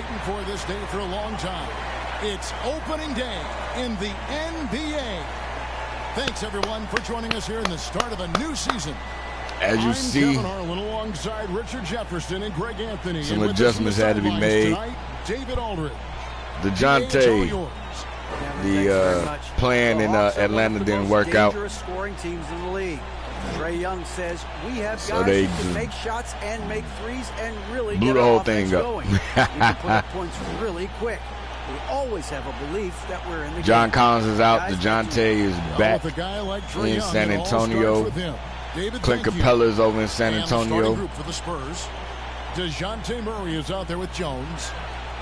waiting for this day for a long time. It's opening day in the NBA. Thanks, everyone, for joining us here in the start of a new season. As you see, Kevin Harlan alongside Richard Jefferson and Greg Anthony. Some adjustments had to be made. Tonight, David Aldridge. DeJounte, the plan in Atlanta didn't work out. Scoring teams in the league. Trae Young says we have So guys they who can make shots and make threes and really blew get the whole offense thing up. going. We can put up points really quick. We always have a belief that we're in the John game. Collins is out. DeJounte is back With a guy like Trae in Young, San it all Antonio. starts with him. David, Clint thank you. Capella is over in San And the starting Antonio. group for the Spurs. DeJounte Murray is out there with Jones.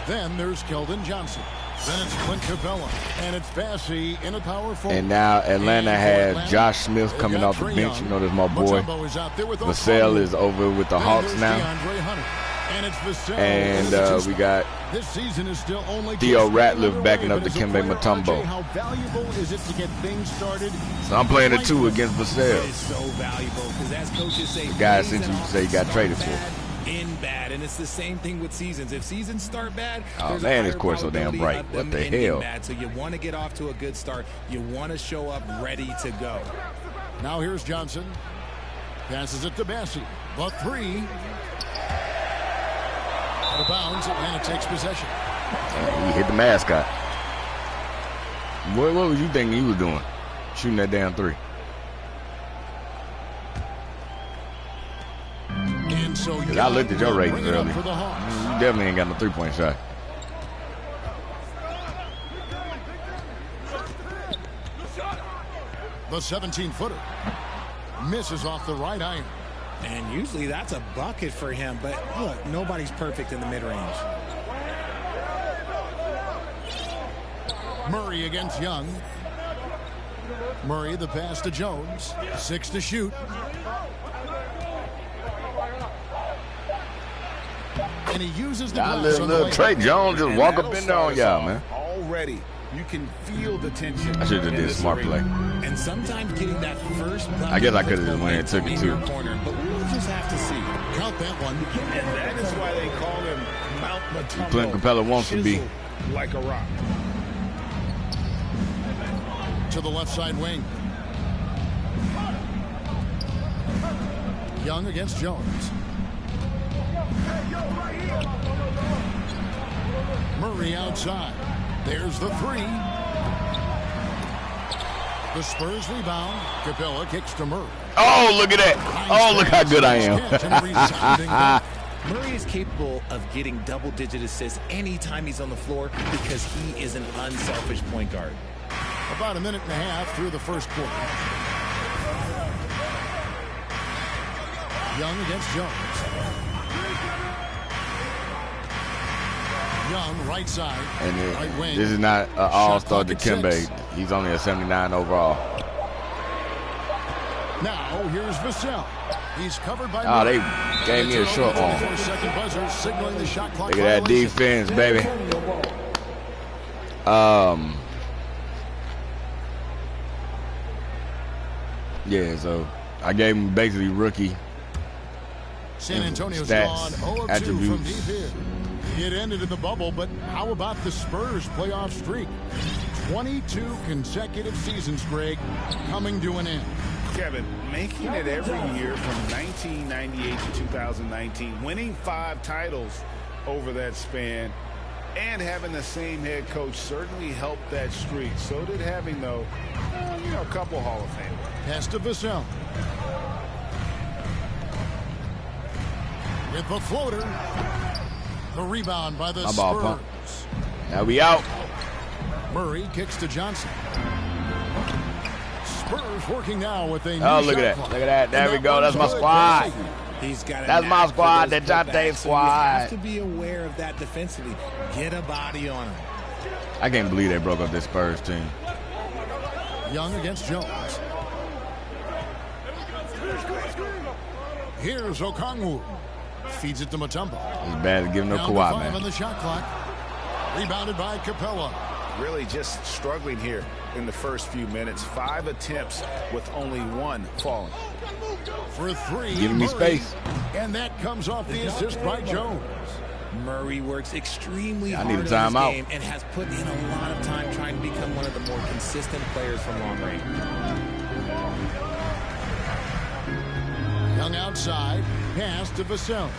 Then there's Keldon Johnson. Then it's Clint Capella. And it's Bassey in a power forward. And now Atlanta has Josh Smith coming off the bench. You know, there's my boy. Vassell is over with the Hawks now. And we got this season is still only Theo Ratliff backing up Dikembe Mutombo. How valuable is it to get things started? So I'm playing the 2 against Vassell. It's so valuable because, as coaches say, The guy since you say he got traded for. In bad, and it's the same thing with seasons. If seasons start bad, Oh man, this court's so damn bright. What the hell? Bad. So you want to get off to a good start. You want to show up ready to go. Now here's Johnson. Passes it to Bassey. The 3. Out of bounds. Atlanta takes possession. He hit the mascot. What was you thinking he was doing? Shooting that damn 3. And so I looked at your ratings bring it up earlier. for the Hawks. You definitely ain't got no 3-point shot. The 17-footer misses off the right iron. And usually that's a bucket for him. But look, nobody's perfect in the mid-range. Murray against Young. Murray the pass to Jones. 6 to shoot. And he uses the glass on the little way. Trae Jones just walk up in there on y'all, man. Already, you can feel the tension. I should have did a smart play. And sometimes getting that first bucket I guess I could have just went and took it in too. your corner, but we'll just have to see. Count that one. And that is why they call him Mount Mutombo. Clint Capella wants to be. Chiseled like a rock. To the left side wing. Young against Jones. Murray outside. There's the 3. The Spurs rebound. Capella kicks to Murray. Oh, look at that. Oh, look how good I am. Murray is capable of getting double-digit assists anytime he's on the floor because he is an unselfish point guard. About a minute and a half through the first quarter. Young against Jones. Young, right side. And right wing. this is not an all-star Shot clock at 6. Dikembe. He's only a 79 overall. Now, here's Vassell. He's covered by Oh, Murray. they gave me a short arm. Second buzzer, signaling the shot clock Look at that violation. defense, baby. Yeah, so I gave him basically rookie San Antonio's stats, gone 0 of 2 attributes. from deep here. It ended in the bubble, but how about the Spurs playoff streak? 22 consecutive seasons, Greg, coming to an end. Kevin, making it every year from 1998 to 2019, winning 5 titles over that span, and having the same head coach certainly helped that streak. So did having, though, a couple Hall of Famers. Pass to Vassell. With the floater. The rebound by the My ball pump. Spurs. Now we out. Murray kicks to Johnson. Spurs working now with a new Oh, look shot at that. clock. Look at that. There And we that go. one's That's my good. squad. He's got a That's knack my for squad, those the putbacks, Dante so you have squad. to be aware of that defensively. Get a body on him. I can't believe they broke up this Spurs team. Young against Jones. Here's Okongwu. Feeds it to Mutombo. It's bad to give no Down to Kawhi, 5 man. on the shot clock. Rebounded by Capella. Really just struggling here in the first few minutes. 5 attempts with only 1 falling. For 3. Giving me Murray. space. And that comes off the assist by Jones. Murray works extremely hard need a in this timeout. game and has put in a lot of time trying to become one of the more consistent players from long range. Young outside, pass to Vassell.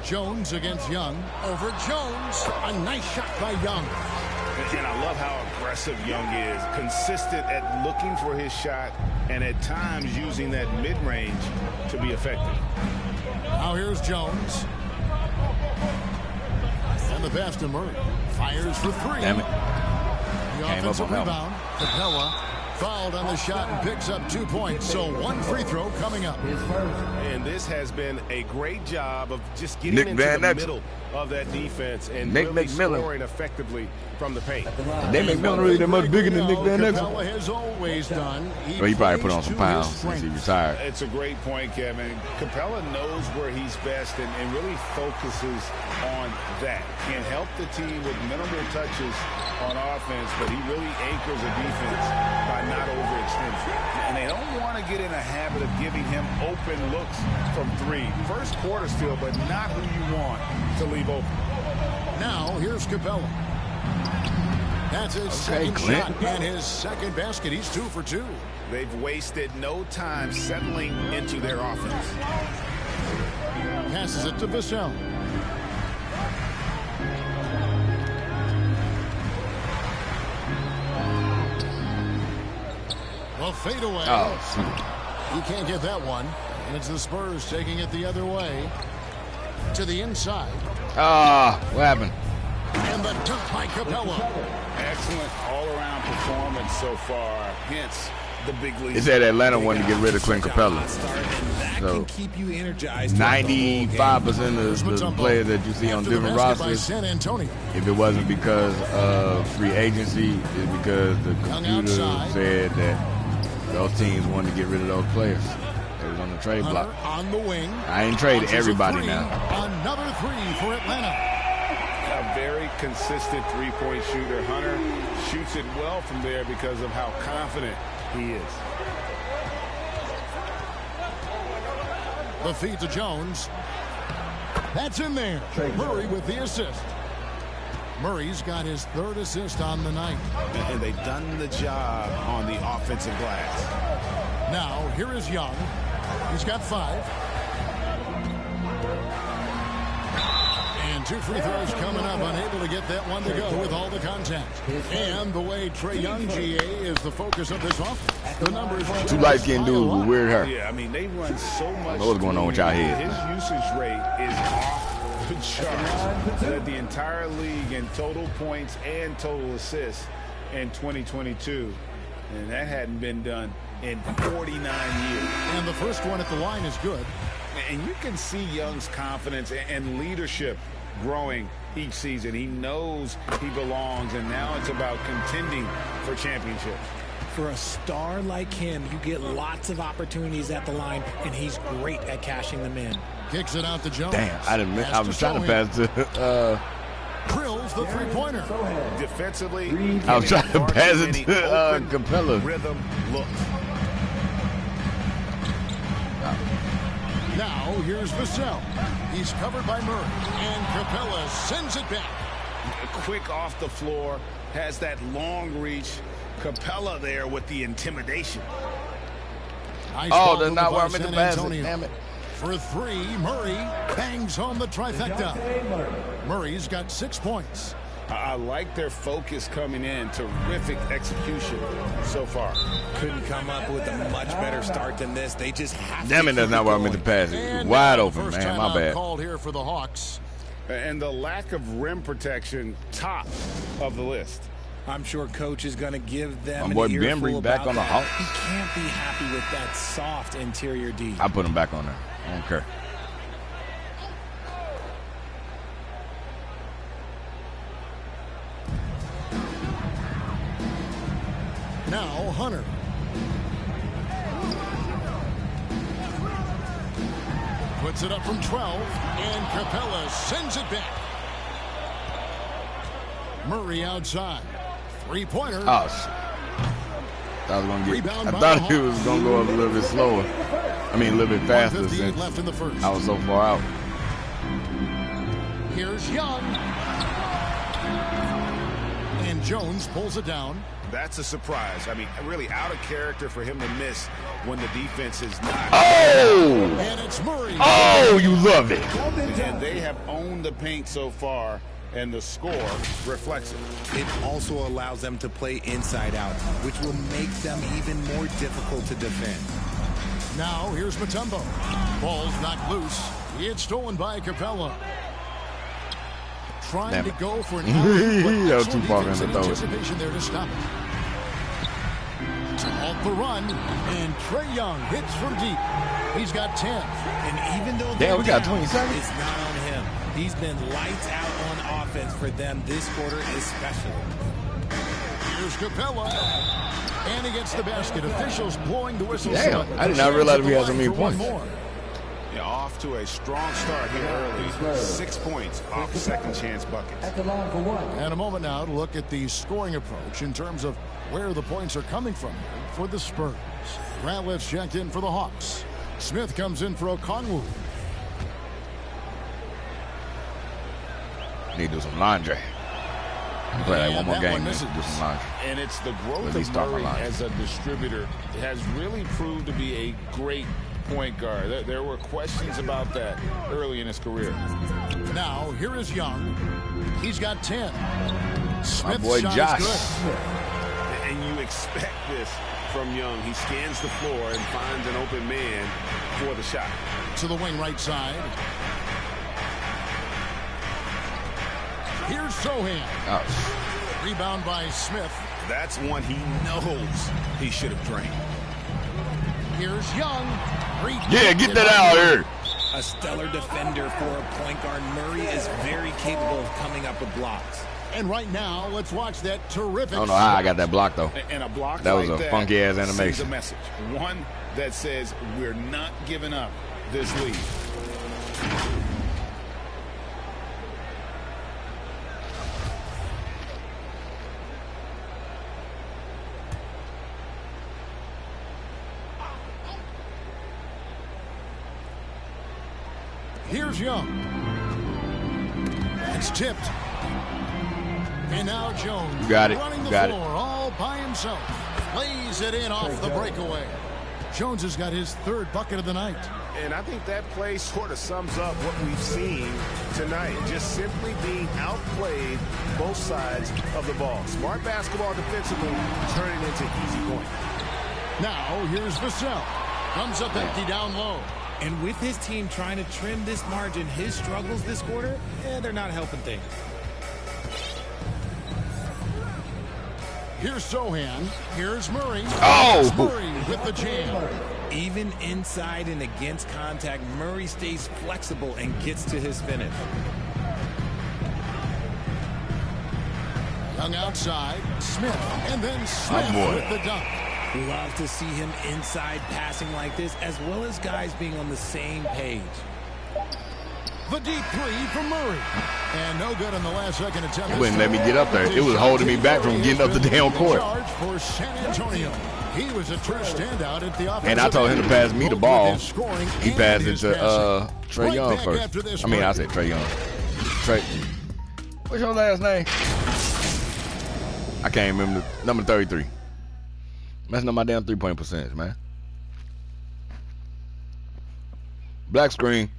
Jones against Young. Over Jones. A nice shot by Young. And I love how aggressive Young is. Consistent at looking for his shot and at times using that mid-range to be effective. Now here's Jones. And the pass to Murray. Fires for three. Damn it. The offensive rebound. Capella fouled on the shot and picks up 2 points. So one free throw coming up. And this has been a great job of just getting into the middle of that defense and really scoring effectively from the paint. Nick McMillan really that much bigger than Nick Van Exel. Capella has always done. Well, he probably put on some pounds since he retired. It's a great point, Kevin. Capella knows where he's best and really focuses on that. Can help the team with minimal touches on offense, but he really anchors a defense by not overextending. And they don't want to get in a habit of giving him open looks from three. First quarter still, but not who you want to leave open. Now here's Capella. That's his second shot and his second basket. He's 2 for 2. They've wasted no time settling into their offense. Passes it to Vassell. Well, fade away. Oh, you can't get that one. And it's the Spurs taking it the other way. To the inside. What happened? And the dunk by Capella. Excellent all-around performance so far. Hence the big lead. It said Atlanta wanted to get rid of Clint Capella. So, keep you energized. 95% of the players that you see on different rosters, if it wasn't because of free agency, it's because the computer said that those teams wanted to get rid of those players. They was on the trade block. On the wing. I ain't traded everybody now. Another three for Atlanta. A very consistent three-point shooter. Hunter shoots it well from there because of how confident he is. The feed to Jones. That's in there. Murray with the assist. Murray's got his third assist on the night. And they've done the job on the offensive glass. Now, here is Young. He's got 5. And 2 free throws coming up, unable to get that one to go with all the contact. And the way Trae Young, GA, is the focus of this offense. The numbers. 2 light-skinned dudes with weird hair. Yeah, I mean, they run so much. I know what's going on with y'all heads. His usage rate is off the charts. Led the entire league in total points and total assists in 2022. And that hadn't been done in 49 years. And the first one at the line is good. And you can see Young's confidence and leadership growing each season. He knows he belongs, and now it's about contending for championships. For a star like him, you get lots of opportunities at the line, and he's great at cashing them in. Kicks it out to Jones. Damn, I was trying to pass to drills the three-pointer. Defensively, I was trying to pass it to Capella. Rhythm look. Now here's Vassell. He's covered by Murray, and Capella sends it back. Quick off the floor, has that long reach. Capella there with the intimidation. Nice that's not where I meant to pass it. Damn it. For 3, Murray bangs home the trifecta. Murray's got 6 points. I like their focus coming in. Terrific execution so far. Couldn't come up with a much better start than this. They just have Damn it, that's not where I meant to pass it. It was wide open, first man. time My bad. Called here for the Hawks. And the lack of rim protection, top of the list. I'm sure coach is going to give them My boy an earful Bembry back about on the that. Hawks. He can't be happy with that soft interior D. I put him back on there. I don't care. Now Hunter. Puts it up from 12, and Capella sends it back. Murray outside. Three-pointer. Oh, shit. I thought he was going to go a little bit slower. I mean, a little bit faster since left in the first. I was so far out. Here's Young. And Jones pulls it down. That's a surprise. I mean, really out of character for him to miss when the defense is not. Oh! And it's Murray. Oh, you love it. And they have owned the paint so far, and the score reflects it. It also allows them to play inside out, which will make them even more difficult to defend. Now, here's Mutombo. Ball's knocked loose. It's stolen by Capella. Trying to go for an alley, that was too far in the throw. Anticipation there to stop it. Off the run, and Trae Young hits from deep. He's got 10. And even though damn, we got 20 seconds. It's not on him. He's been lights out on offense for them this quarter especially. Here's Capella. And he gets the basket. Officials blowing the whistle. Damn, I did not realize we had so many points. Yeah, off to a strong start here early. 6 points off second chance buckets. At the line for one. And a moment now to look at the scoring approach in terms of where the points are coming from for the Spurs. Ratliff's checked in for the Hawks. Smith comes in for Okongwu. Need to do some laundry. I'm playing like one more game, man. Do some laundry. And it's the growth of Murray as a distributor has really proved to be a great point guard. There were questions about that early in his career. Now, here is Young. He's got 10. Smith's my boy shot Josh. is good. And you expect this from Young. He scans the floor and finds an open man for the shot. To the wing right side. Here's Sohan. Oh. Rebound by Smith. That's one he knows he should have drained. Here's Young. Yeah, get that out here. A stellar defender for a point guard. Murray is very capable of coming up with blocks. And right now, let's watch that terrific. I don't know how I got that block, though. And a block that was like a funky-ass animation. sends a message. One that says we're not giving up this lead. Here's Young. It's tipped. And now Jones. You got it. Running the Got floor all by himself. Lays it in off the breakaway. Jones has got his third bucket of the night. And I think that play sort of sums up what we've seen tonight. Just simply being outplayed both sides of the ball. Smart basketball defensively, turning into easy points. Now here's Vassell. Comes up empty down low. And with his team trying to trim this margin, his struggles this quarter, they're not helping things. Here's Sohan. Here's Murray. Oh! Murray with the jam. Even inside and against contact, Murray stays flexible and gets to his finish. Young outside. Smith. And then Smith with the dunk. Love to see him inside passing like this, as well as guys being on the same page. The deep three from Murray. And no good in the last second attempt. It wouldn't let me get up there. It was holding me back from getting up the damn court. For San Antonio. He was a true standout at the offensive. And I told him to pass me the ball. He passed it to Trae Young first. I mean, I said Trae Young. Trae. What's your last name? I can't remember. Number 33. Messing up my damn three-point percentage, man. Black screen.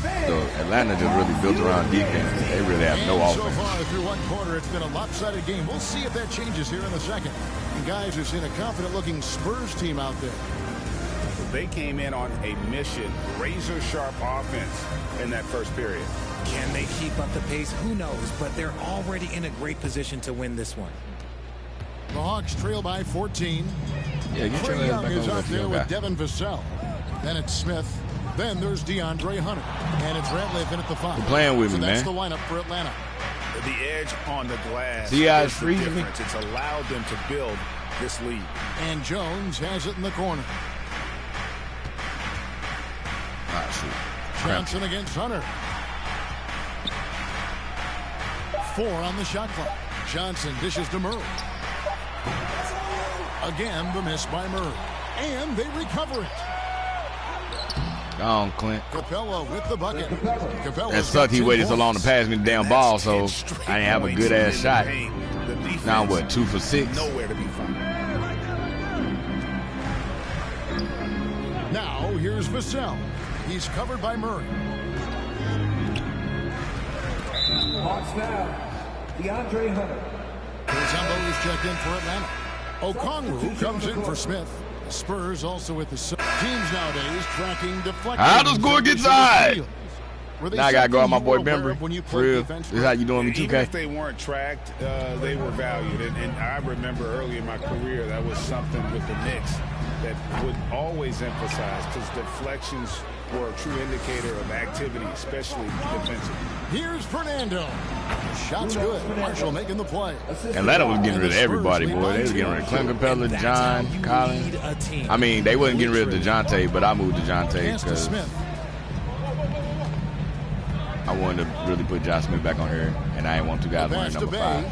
So Atlanta just really built around defense. They really have no offense. So far through one quarter, it's been a lopsided game. We'll see if that changes here in the second. And guys, we've seen a confident-looking Spurs team out there. They came in on a mission, razor-sharp offense in that first period. Can they keep up the pace? Who knows, but they're already in a great position to win this one. The Hawks trail by 14. Yeah, you Trae Young is out there with Devin Vassell. Then it's Smith. Then there's DeAndre Hunter. And it's Ratliff in at the 5. You're playing with so me, that's man. the lineup for Atlanta. The edge on the glass. See how is it's the freezing me? difference. It's allowed them to build this lead. And Jones has it in the corner. Ah, shoot. Johnson against Hunter. 4 on the shot clock. Johnson dishes to Murray. Again, the miss by Murray. And they recover it. Go on, Clint. Capella with the bucket. That sucked. He waited so long to pass me the damn ball, so I didn't have a good ass shot. Now what? 2 for 6. Nowhere to be found. Now here's Vassell. He's covered by Murray. Hawks now, DeAndre Hunter. Kazembo is checked in for Atlanta. Okongwu comes in for Smith. The Spurs also with the teams nowadays tracking deflections. How does score get side? Now I got to go out my boy Bembry. For real. This is how you doing me, 2K? Even if they weren't tracked, they were valued. And I remember early in my career, that was something with the Knicks that would always emphasize, because deflections were a true indicator of activity, especially defensively. Here's Fernando. Shot's good. Marshall making the play. Atlanta was getting rid of everybody, boy. They was getting rid of Clint Capella, John, Collins. I mean, they wasn't getting rid of DeJounte, but I moved DeJounte because I wanted to really put Josh Smith back on here, and I didn't want 2 guys wearing number 5.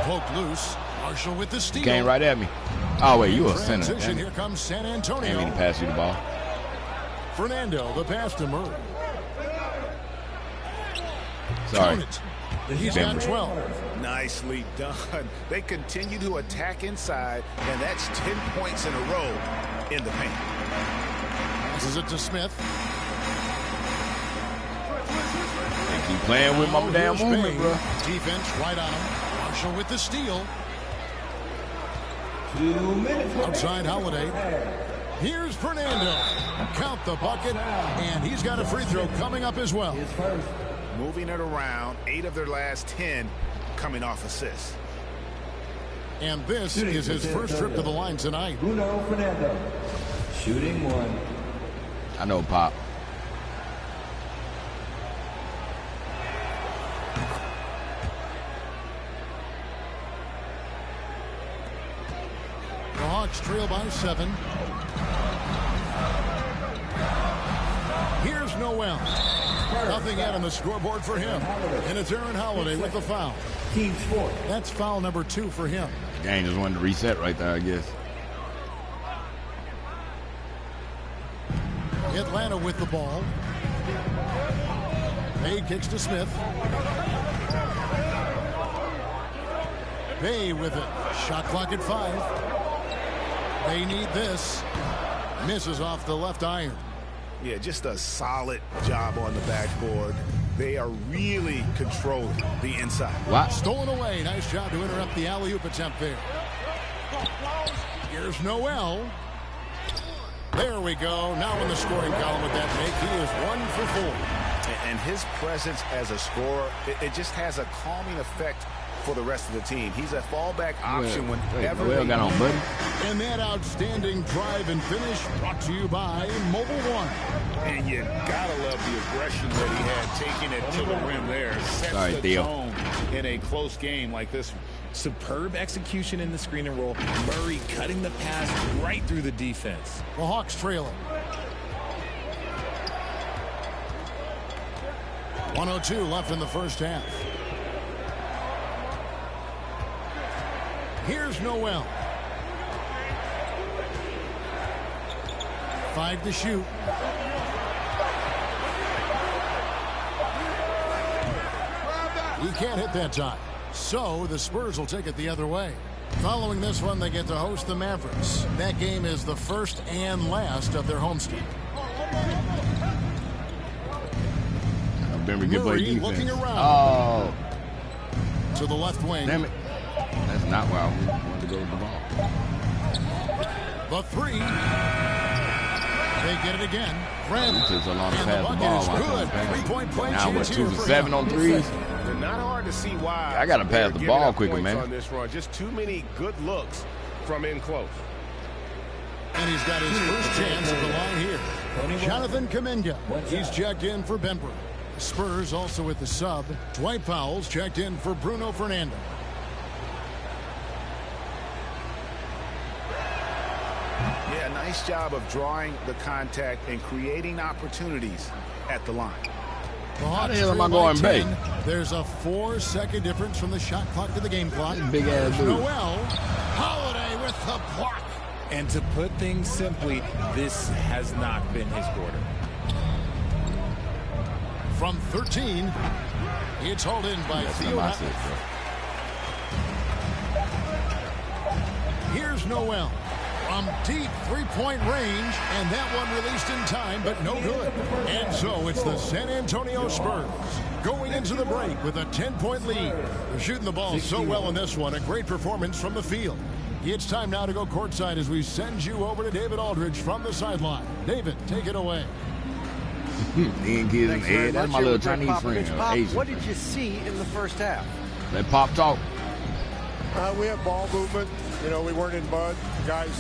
Poke loose. Marshall with the steal. Came right at me. Oh, wait, you a center. Here comes San Antonio. I didn't mean to pass you the ball. Fernando, the pass to Murray. Sorry. He's got 12. Nicely done. They continue to attack inside, and that's 10 points in a row in the paint. Passes it to Smith. They keep playing with my damn movement, bro. Defense right on him. Marshall with the steal. 2 minutes. Outside Holiday. Here's Fernando. Count the bucket, and he's got a free throw coming up as well. Moving it around, 8 of their last 10 coming off assists. And this is his first trip to the line tonight. Bruno Fernando, shooting 1. I know, Pop. The Hawks trail by 7. Here's Noel. Nothing yet on the scoreboard for him. And it's Aaron Holiday with the foul. Team sport. That's foul number 2 for him. The game just wanted to reset right there, I guess. Atlanta with the ball. Bay kicks to Smith. Bay with it. Shot clock at 5. They need this. Misses off the left iron. Yeah, just a solid job on the backboard. They are really controlling the inside. What? Stolen away. Nice job to interrupt the alley-oop attempt there. Here's Noel. There we go. Now in the scoring column with that make. He is 1 for 4. And his presence as a scorer, it just has a calming effect for the rest of the team. He's a fallback option whenever Noel got on buddy. And that outstanding drive and finish brought to you by Mobile One. And you gotta love the aggression that he had taking it to the rim there. Sets the tone in a close game like this one. Superb execution in the screen and roll. Murray cutting the pass right through the defense. The Hawks trailing. 1:02 left in the first half. Here's Noel. 5 to shoot. He can't hit that time. So the Spurs will take it the other way. Following this one, they get to host the Mavericks. That game is the first and last of their homestand. Murray looking around. Oh. To the left wing. Damn it. That's not where I wanted to go with the ball. The 3. They get it again. It took so long to pass the ball. Three-point play. Now we're 2 for 7 on threes. Not hard to see why. I got to pass the ball quicker, man. On this run. Just too many good looks from in close. And he's got his first chance at the line here. Jonathan Kuminga. He's checked in for Bembry. The Spurs also with the sub. Dwight Powell's checked in for Bruno Fernando. Yeah, nice job of drawing the contact and creating opportunities at the line. How the hell am I going back? There's a 4-second difference from the shot clock to the game clock. Big ass dude. Noel Holiday with the block. And to put things simply, this has not been his quarter. From 13, it's hauled in by Theo. Here's Noel from deep three-point range, and that one released in time, but no good. And so it's the San Antonio Spurs going into the break with a 10-point lead. They're shooting the ball so well in this one. A great performance from the field. It's time now to go courtside as we send you over to David Aldridge from the sideline. David, take it away. Ian gives him head. That's my little Chinese friend. Asian. What did you see in the first half? Let Pop talk. We had ball movement. You know, we weren't in mud. Guys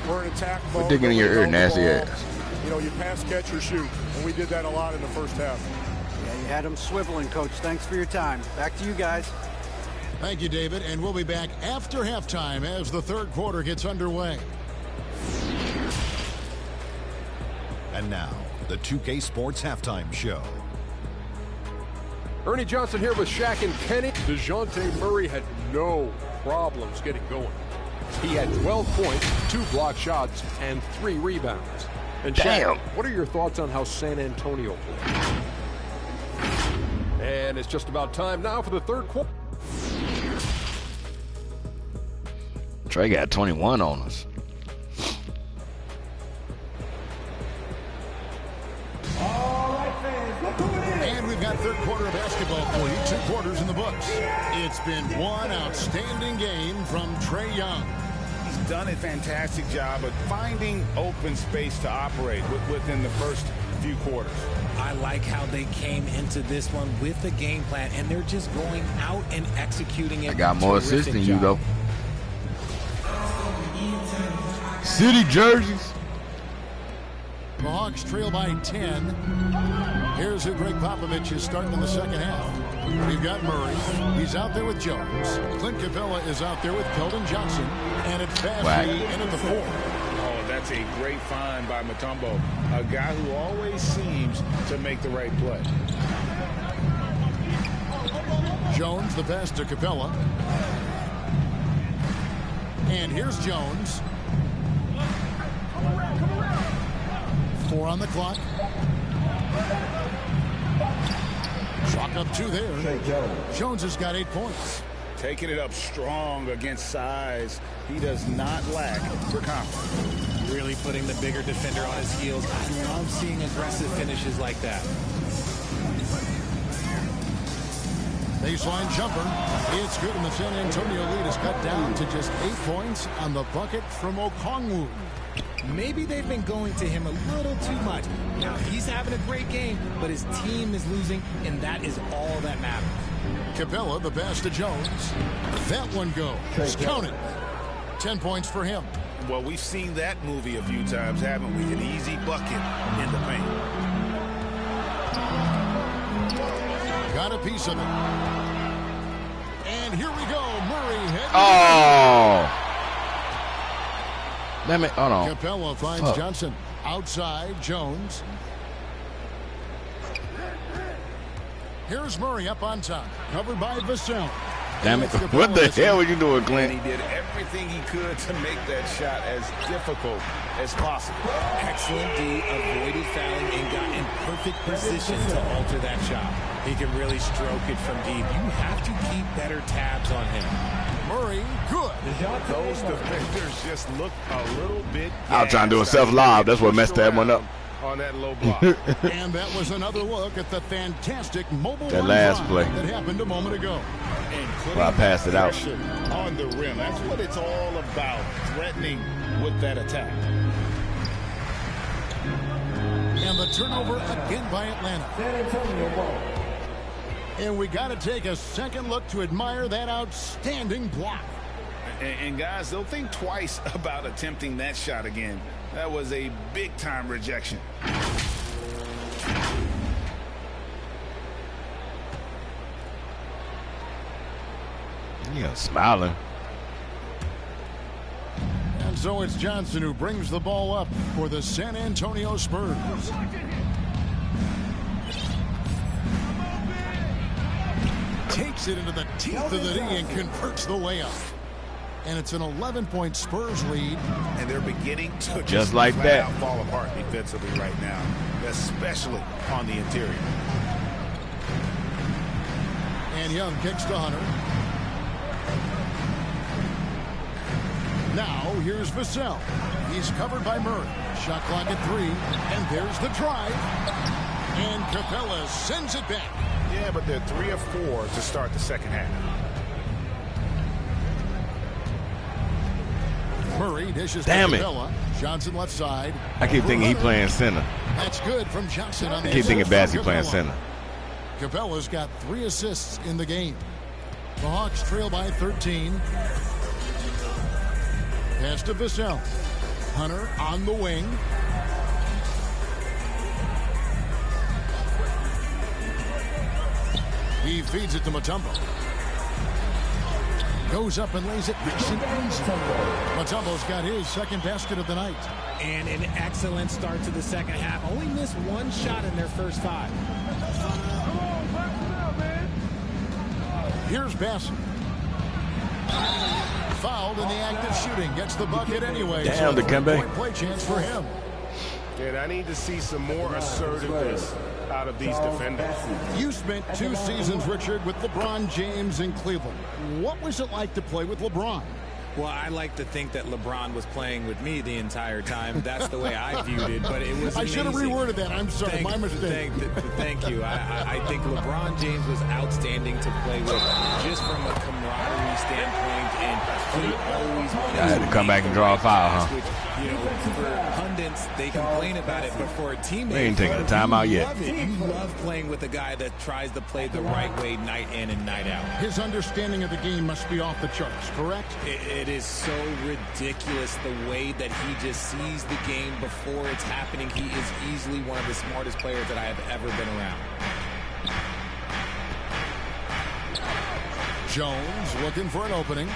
were in attack mode. We're digging in your ear, nasty ass. You know, you pass, catch, or shoot. And we did that a lot in the first half. Yeah, you had them swiveling, Coach. Thanks for your time. Back to you guys. Thank you, David. And we'll be back after halftime as the third quarter gets underway. And now, the 2K Sports Halftime Show. Ernie Johnson here with Shaq and Kenny. DeJounte Murray had no problems getting going. He had 12 points, 2 block shots, and 3 rebounds. And Shaq, what are your thoughts on how San Antonio played? And it's just about time now for the third quarter. Trey got 21 on us. And we've got third quarter of basketball for you. 2 quarters in the books. It's been one outstanding game from Trae Young. He's done a fantastic job of finding open space to operate within the first few quarters. I like how they came into this one with the game plan, and they're just going out and executing it. I got more assists than you, though. City jerseys. The Hawks trail by 10. Here's who Greg Popovich is starting in the second half. We've got Murray. He's out there with Jones. Clint Capella is out there with Keldon Johnson. And it's Bassey in at the 4. Oh, that's a great find by Mutombo. A guy who always seems to make the right play. Jones, the pass to Capella. And here's Jones. 4 on the clock. Chalk up 2 there. Jones has got 8 points. Taking it up strong against size. He does not lack for confidence. Really putting the bigger defender on his heels. I love seeing aggressive finishes like that. Baseline jumper. It's good, and the San Antonio lead is cut down to just 8 points on the bucket from Okongwu. Maybe they've been going to him a little too much. Now, he's having a great game, but his team is losing, and that is all that matters. Capella, the pass to Jones. That one goes. Count it. 10 points for him. Well, we've seen that movie a few times, haven't we? An easy bucket in the paint. Got a piece of it. And here we go. Murray. Oh. Damn it. Hold on. Capella finds Johnson. Outside, Jones. Here's Murray up on top. Covered by Vassell. Damn it. What the hell were you doing, Clint? And he did everything he could to make that shot as difficult as possible. Excellent D, avoided fouling, and got in perfect position to alter that shot. He can really stroke it from deep. You have to keep better tabs on him. Murray, good. Those defenders just look a little bit. I was trying to do a self-lob. That's what messed that one up. On that low block. And that was another look at the fantastic mobile that last play that happened a moment ago. Well, I passed it out. On the rim. That's what it's all about, threatening with that attack. And the turnover again by Atlanta. San Antonio ball. And we got to take a second look to admire that outstanding block. And guys, they'll think twice about attempting that shot again. That was a big-time rejection. Yeah, smiling. And so it's Johnson who brings the ball up for the San Antonio Spurs. Takes it into the teeth of the knee and converts the layup. And it's an 11-point Spurs lead. And they're beginning to just like that fall apart defensively right now, especially on the interior. And Young kicks to Hunter. Now here's Vassell. He's covered by Murray. Shot clock at 3. And there's the drive. And Capella sends it back. Yeah, but they're 3 of 4 to start the second half. Murray dishes to Damn it. Capella. Johnson left side. I keep thinking he playing center. That's good from Johnson on the I keep thinking Bassey playing center. Capella's got 3 assists in the game. The Hawks trail by 13. Pass to Vassell. Hunter on the wing. He feeds it to Mutombo. Goes up and lays it nice and easy. Mutombo's got his second basket of the night. And an excellent start to the second half. Only missed 1 shot in their first 5. Here's Bassett. Fouled in the act of shooting. Gets the bucket anyway. Damn, so Dikembe. play chance for him. And I need to see some more assertiveness out of these defenders. You spent 2 seasons, Richard, with LeBron James in Cleveland. What was it like to play with LeBron? Well, I like to think that LeBron was playing with me the entire time. That's the way I viewed it, but it was amazing. I should have reworded that. I'm sorry, my mistake. Thank you. I think LeBron James was outstanding to play with, just from a camaraderie standpoint, and he always wanted I had to come back and draw a foul, huh? Which, you know, for pundits, they complain about it, but for a teammate, We ain't taking a timeout yet. You love playing with a guy that tries to play the right way night in and night out. His understanding of the game must be off the charts, correct? It is so ridiculous the way that he just sees the game before it's happening. He is easily one of the smartest players that I have ever been around. Jones looking for an opening.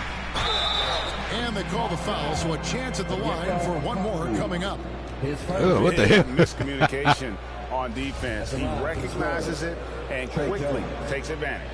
And they call the foul, so a chance at the line for one more coming up. Oh, what the hell? Miscommunication on defense. He recognizes it and quickly takes advantage.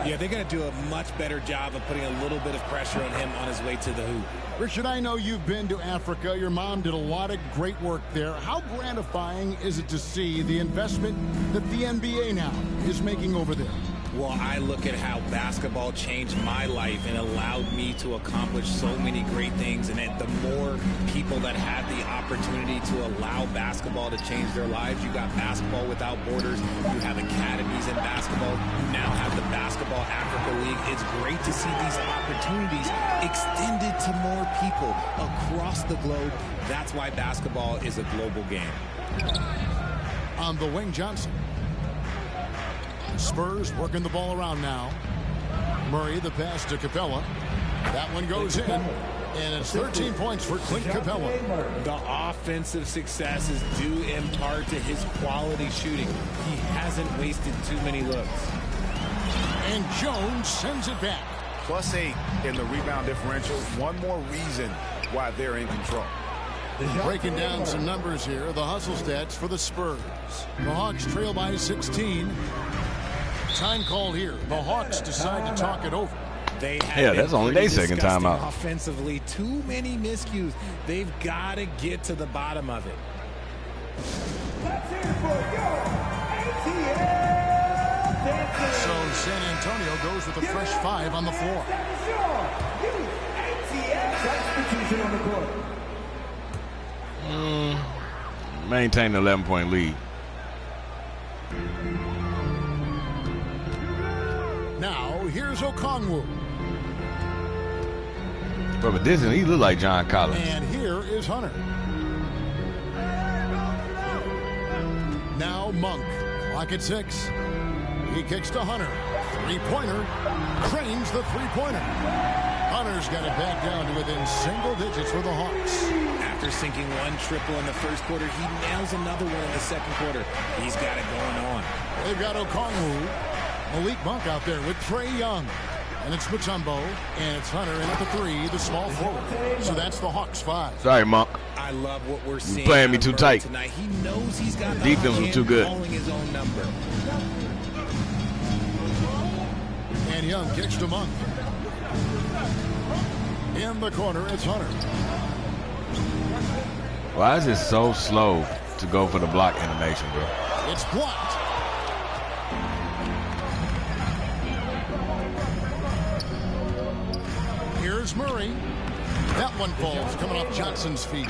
Yeah, they're going to do a much better job of putting a little bit of pressure on him on his way to the hoop. Richard, I know you've been to Africa. Your mom did a lot of great work there. How gratifying is it to see the investment that the NBA now is making over there? Well, I look at how basketball changed my life and allowed me to accomplish so many great things. And the more people that have the opportunity to allow basketball to change their lives, you got Basketball Without Borders, you have academies in basketball, you now have the Basketball Africa League. It's great to see these opportunities extended to more people across the globe. That's why basketball is a global game. On the wing, Johnson. Spurs working the ball around now. Murray, the pass to Capella. That one goes in, and it's 13 points for Clint Capella. The offensive success is due in part to his quality shooting. He hasn't wasted too many looks. And Jones sends it back. +8 in the rebound differential. One more reason why they're in control. Breaking down some numbers here. The hustle stats for the Spurs. The Hawks trail by 16. Time call here. The Hawks decide to talk it over. Yeah, that's only their second time out. Offensively, too many miscues. They've got to get to the bottom of it. Let's hear it for your ATL. So San Antonio goes with a fresh 5 on the floor. ATL substitution on the court. Maintain the 11-point lead. Now, here's Okongwu. From a distance, he look like John Collins. And here is Hunter. Now Monk. Clock at 6. He kicks to Hunter. 3-pointer. Cranes the 3-pointer. Hunter's got it back down to within single digits for the Hawks. After sinking 1 triple in the first quarter, he nails another one in the second quarter. He's got it going on. They've got Okongwu. Malik Monk out there with Trae Young. And it's Mutombo. And it's Hunter in at the 3, the small forward. So that's the Hawks 5. Sorry, Monk. I love what we're seeing. You're playing me too tight. Tonight. He knows he's got the defense was too good. Calling his own number. And And Young kicks to Monk. In the corner, it's Hunter. Why is it so slow to go for the block animation, bro? It's blocked. Here's Murray. That one falls, coming off Johnson's feet.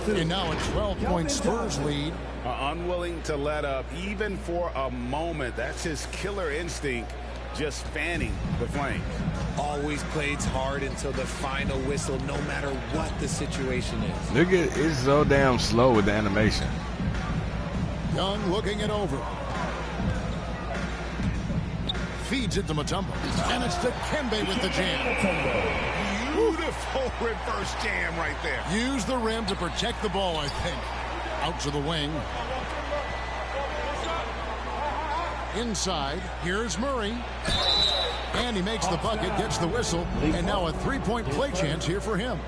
And now a 12-point Spurs lead. Unwilling to let up, even for a moment. That's his killer instinct, just fanning the flames. Always plays hard until the final whistle, no matter what the situation is. Look at it's so damn slow with the animation. Young looking it over. Feeds it to Mutombo. And it's to Kembe with the jam. Beautiful reverse jam right there. Use the rim to protect the ball, I think. Out to the wing. Inside, here's Murray. And he makes the bucket, gets the whistle, and now a three-point play chance here for him.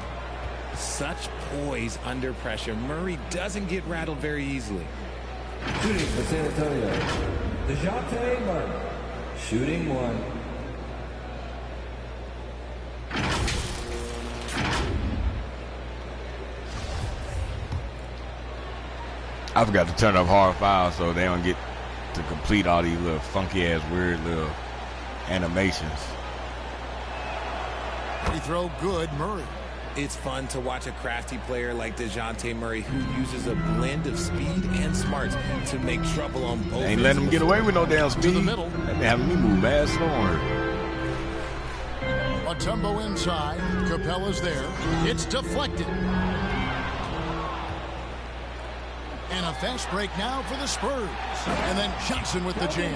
Such poise under pressure. Murray doesn't get rattled very easily. Shooting for San Antonio, DeJounte Murray. Shooting 1. I forgot to turn off hard fouls so they don't get to complete all these little funky ass weird little animations. Free throw good, Murray. It's fun to watch a crafty player like DeJounte Murray who uses a blend of speed and smarts to make trouble on both. Ain't letting him get away with no damn speed. To the middle. They having me move mad slow on her. Mutombo inside. Capella's there. It's deflected. And a fast break now for the Spurs. And then Johnson with the jam.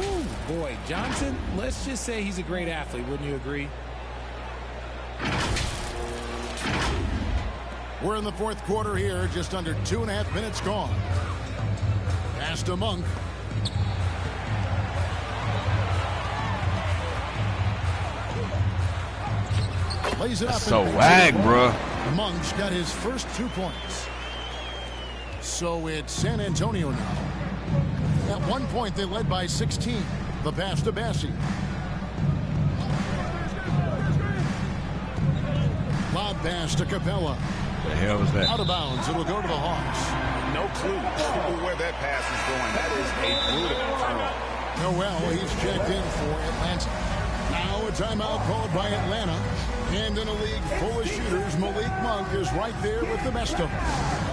Ooh, boy, Johnson, let's just say he's a great athlete. Wouldn't you agree? We're in the fourth quarter here. Just under 2.5 minutes gone. Pass to Monk. Plays it up. So wag, bro. Monk's got his first 2 points. So it's San Antonio now. At one point, they led by 16. The pass to Bassi. Lob pass to Capella. The hell was that? Out of bounds. It'll go to the Hawks. No clue where that pass is going. That is a brutal turnover. Noel, he's checked in for Atlanta. Now a timeout called by Atlanta. And in a league full of shooters, Malik Monk is right there with the best of them.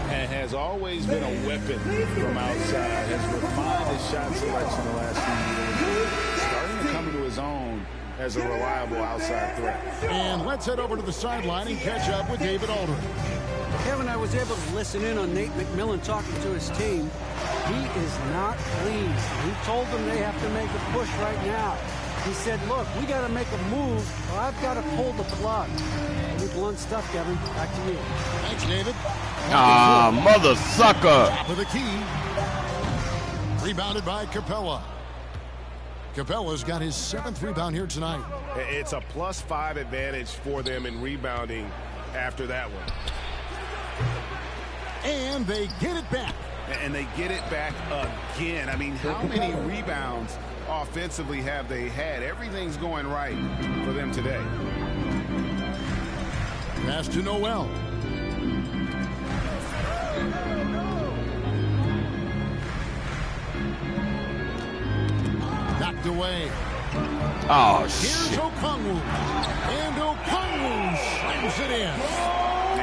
And has always been a weapon from outside. Has refined his shot selection the last few years. Starting to come into his own as a reliable outside threat. And let's head over to the sideline and catch up with David Aldridge. Kevin, I was able to listen in on Nate McMillan talking to his team. He is not pleased. He told them they have to make a push right now. He said, look, we got to make a move, or I've got to pull the plug. Pretty blunt stuff, Kevin. Back to you. Thanks, David. Ah, mother sucker. Top of the key. Rebounded by Capella. Capella's got his 7th rebound here tonight. It's a +5 advantage for them in rebounding after that one. And they get it back. And they get it back again. I mean, how many rebounds offensively have they had? Everything's going right for them today. Pass to Noel. Knocked away. Oh, Here's shit. Okongwu. And Okongwu slams it in.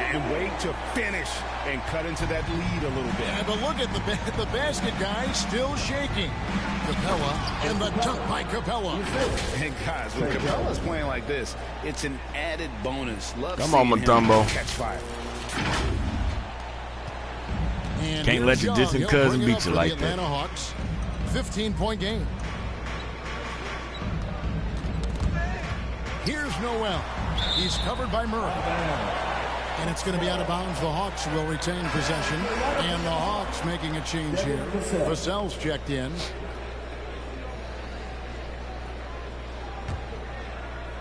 And wait to finish and cut into that lead a little bit. Yeah, but look at the basket guy still shaking. Capella and the dunk by Capella. And guys, when Capella's playing like this, it's an added bonus. Love Come on, seeing him Mutombo. catch fire. And Can't let your Young. distant He'll cousin bring it beat up you for like the that. Atlanta Hawks. 15-point game. Here's Noel. He's covered by Murray. And it's going to be out of bounds. The Hawks will retain possession. And the Hawks making a change here. Vassell's checked in.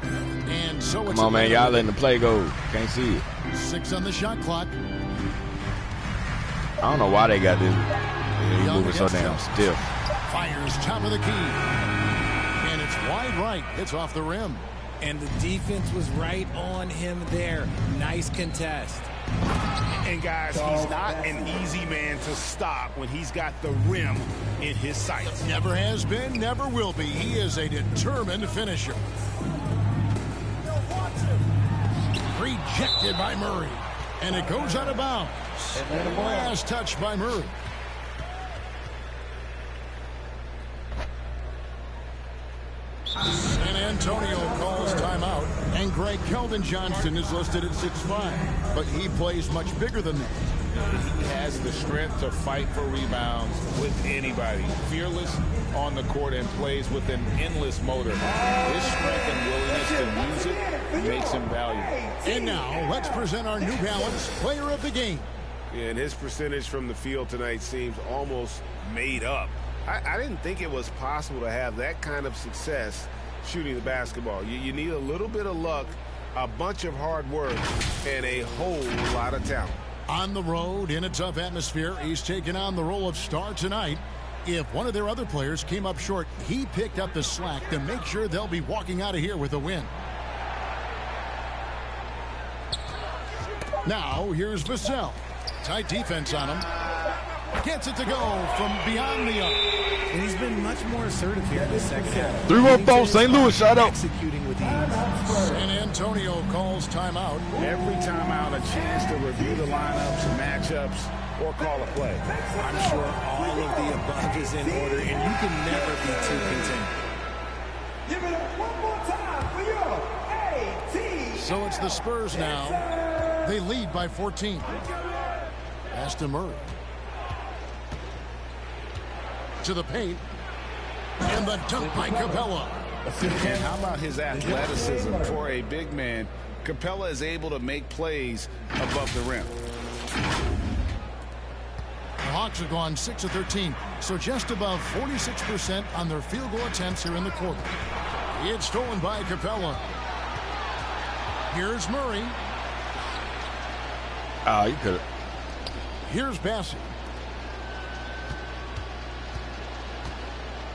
And so it's Come on, man. Y'all letting the play go. Can't see it. 6 on the shot clock. I don't know why they got this. He's moving so damn stiff. Fires top of the key. And it's Wide right. It's off the rim. And the defense was right on him there. Nice contest. And guys, he's not an easy man to stop when he's got the rim in his sights. Never has been, never will be. He is a determined finisher. Rejected by Murray. And it goes out of bounds. Last touch by Murray. San Antonio calls timeout. And Greg Keldon Johnson is listed at 6'5", but he plays much bigger than that. He has the strength to fight for rebounds with anybody. Fearless on the court and plays with an endless motor. His strength and willingness to use it makes him valuable. And now, let's present our New Balance Player of the Game. Yeah, and his percentage from the field tonight seems almost made up. I didn't think it was possible to have that kind of success shooting the basketball. You need a little bit of luck, a bunch of hard work, and a whole lot of talent. On the road, in a tough atmosphere, he's taking on the role of star tonight. If one of their other players came up short, he picked up the slack to make sure they'll be walking out of here with a win. Now, here's Vassell. Tight defense on him. Gets it to go from beyond the arc. And he's been much more assertive here in the second half. 3-1 St. Louis, shout out. Executing with ease. San Antonio calls timeout. Every timeout, a chance to review the lineups, matchups, or call a play. I'm sure all of the above is in order, and you can never be too content. Give it up one more time for your AT. So it's the Spurs now. They lead by 14. Pass to Murray. To the paint. And the dunk by Capella. And how about his athleticism for a big man? Capella is able to make plays above the rim. The Hawks have gone 6 of 13, so just above 46% on their field goal attempts here in the quarter. It's stolen by Capella. Here's Murray. Oh, you could have. Here's Bassett.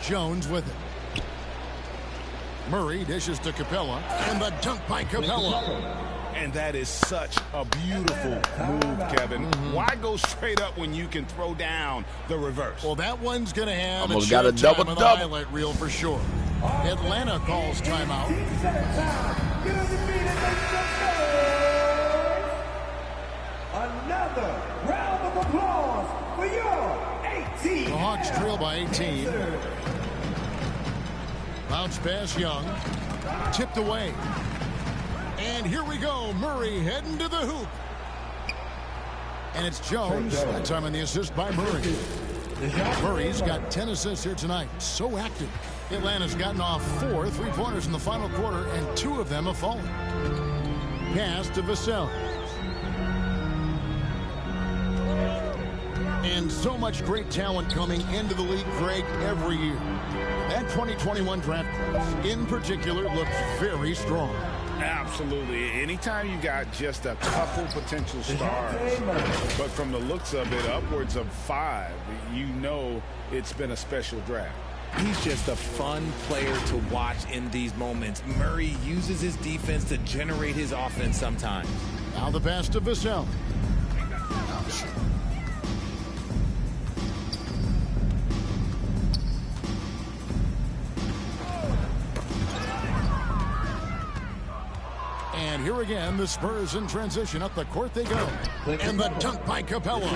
Jones with it. Murray dishes to Capella, and the dunk by Capella. And that is such a beautiful move, Kevin. Why go straight up when you can throw down the reverse? Well, that one's going to have Almost a got a double on the double. highlight reel for sure. Atlanta calls timeout. Another round of applause for your 18. The Hawks trail by 18. Bounce pass Young. Tipped away. And here we go. Murray heading to the hoop. And it's Jones. That time on the assist by Murray. Murray's got 10 assists here tonight. So active. Atlanta's gotten off 4 3-pointers in the final quarter, and 2 of them have fallen. Pass to Vassell. And so much great talent coming into the league, Greg, every year. That 2021 draft class, in particular, looks very strong. Absolutely. Anytime you got just a couple potential stars, but from the looks of it, upwards of 5, you know it's been a special draft. He's just a fun player to watch in these moments. Murray uses his defense to generate his offense sometimes. Now the pass to Vassell. And here again, the Spurs in transition. Up the court they go. And the dunk by Capella.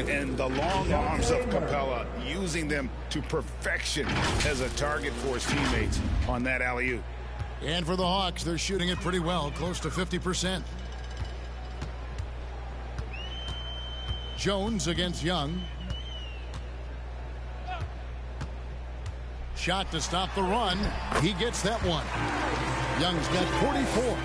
And the long arms of Capella, using them to perfection as a target for his teammates on that alley-oop. And for the Hawks, they're shooting it pretty well, close to 50%. Jones against Young. Shot to stop the run. He gets that one. Young's got 44.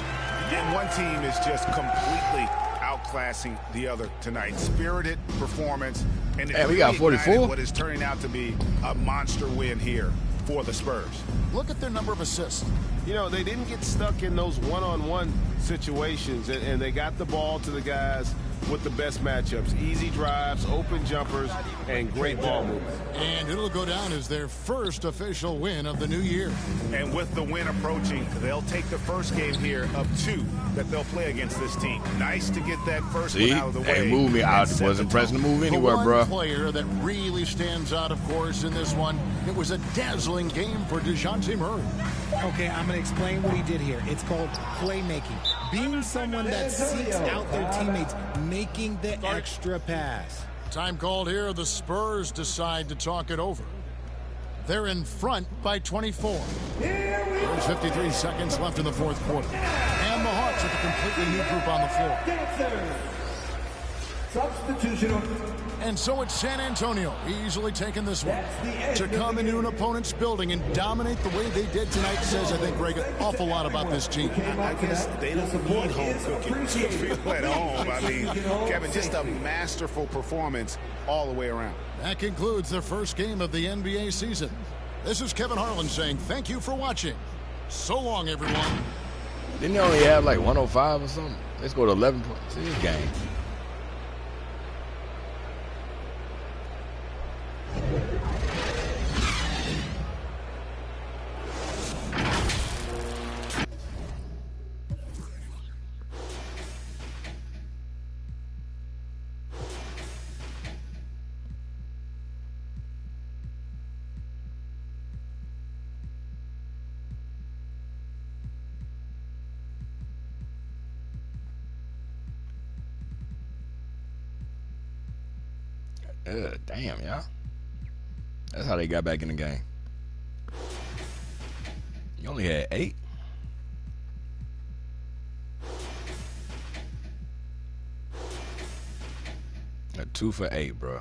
And one team is just completely outclassing the other tonight. Spirited performance. And we got 44. What is turning out to be a monster win here for the Spurs. Look at their number of assists. You know, they didn't get stuck in those one-on-one situations, and they got the ball to the guys with the best matchups. Easy drives, open jumpers, and great ball movement. And it'll go down as their first official win of the new year. And with the win approaching, they'll take the first game here of 2 that they'll play against this team. Nice to get that first one out of the way. Hey, move me out. Wasn't pressing to move anywhere, bro. The one player that really stands out, of course, in this one, it was a dazzling game for DeJounte Murray. Okay, I'm going to explain what he did here. It's called playmaking. Being someone that seeks out their teammates, making the extra pass. Time called here. The Spurs decide to talk it over. They're in front by 24. There's 53 seconds left in the fourth quarter. And the Hawks with a completely new group on the floor. Substitution. And so it's San Antonio easily taking this one. To come into an opponent's building and dominate the way they did tonight says, I think, Greg, an awful lot about this team. I guess they don't need home cooking to feel at home. I mean, Kevin, just a masterful performance all the way around. That concludes the first game of the NBA season. This is Kevin Harlan saying thank you for watching. So long, everyone. Didn't they only have like 105 or something? Let's go to 11 points in this game. Damn, y'all. That's how they got back in the game. You only had 8. A 2 for 8, bro.